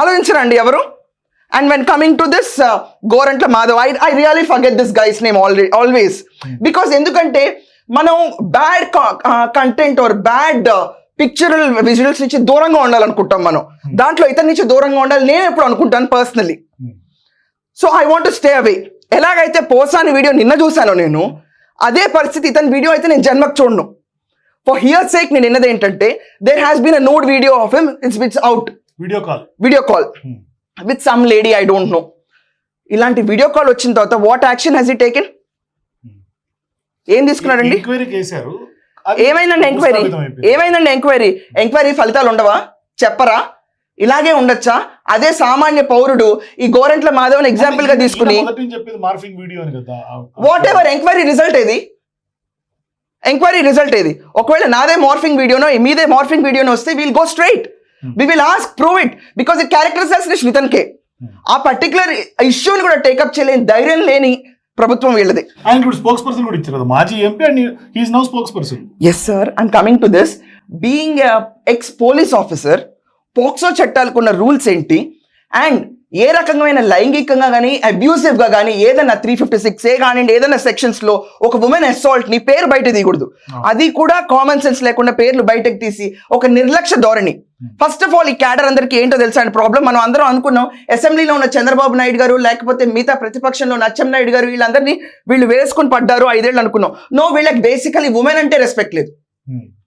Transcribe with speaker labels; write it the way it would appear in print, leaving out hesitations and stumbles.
Speaker 1: ఆలోచించరండి ఎవరు. And when coming to this Gorantla Madhav, I really forget this guys name always, because ఎందుకంటే మనం bad content or bad పిక్చరల్ visuals నుంచి దూరంగా ఉండాలనుకుంటాం మనం. దాంట్లో ఇతని నుంచి దూరంగా ఉండాలి నేను ఎప్పుడు అనుకుంటాను personally. So I want to stay away. ఎలాగైతే పోసాని వీడియో నిన్న చూశాను నేను, అదే పరిస్థితి ఇతని వీడియో అయితే నేను జన్మకు చూడను. ఫర్ హియర్ సేక్ నేను విన్నది ఏంటంటే there has been a nude video of him, it's out, video call with some lady, I don't know. ఇలాంటి వీడియో కాల్ వచ్చిన తర్వాత what action has he taken? ఏం తీసుకున్నాడండి? ఏమైందండి ఎంక్వైరీ? ఏమైందండి ఎంక్వైరీ? ఎంక్వైరీ ఫలితాలు ఉండవా? చెప్పరా? ఇలాగే ఉండొచ్చా? అదే సామాన్య పౌరుడు ఈ గోరంట్ల మాధవన్ ఎగ్జాంపుల్ గా తీసుకుని వాట్ ఎవర్ ఎంక్వైరీ రిజల్ట్ ఏది? ఎంక్వైరీ రిజల్ట్ ఏది? ఒకవేళ నాదే మార్ఫింగ్ వీడియోనో మీదే మార్ఫింగ్ వీడియోనో వస్తే will go straight, we will ask prove it, because it character assassination ఇతనికే. ఆ పర్టికులర్ ఇష్యూని కూడా టేకప్ చేయలేని ధైర్యం లేని ప్రభుత్వం వీళ్ళది. Yes sir, I'm coming to this. Being ex police officer, POCSO చట్టాలకున్న రూల్స్ ఏంటి, అండ్ ఏ రకమైన లైంగికంగా కానీ అబ్యూసివ్ గా కానీ ఏదైనా 356A కానివ్వండి ఏదైనా సెక్షన్స్ లో ఒక ఉమెన్ అసాల్ట్ ని పేరు బయట తీయకూడదు. అది కూడా కామన్ సెన్స్ లేకుండా పేర్లు బయటకు తీసి ఒక నిర్లక్ష్య ధోరణి. ఫస్ట్ ఆఫ్ ఆల్ ఈ క్యాడర్ అందరికీ ఏంటో తెలుసా అండి ప్రాబ్లం? మనం అందరం అనుకున్నాం అసెంబ్లీలో ఉన్న చంద్రబాబు నాయుడు గారు లేకపోతే మిగతా ప్రతిపక్షంలో అచ్చెం నాయుడు గారు వీళ్ళందరినీ వీళ్ళు వేసుకుని పడ్డారు 5 ఏళ్ళు అనుకున్నాం. నో, వీళ్ళకి బేసికలీ ఉమెన్ అంటే రెస్పెక్ట్ లేదు.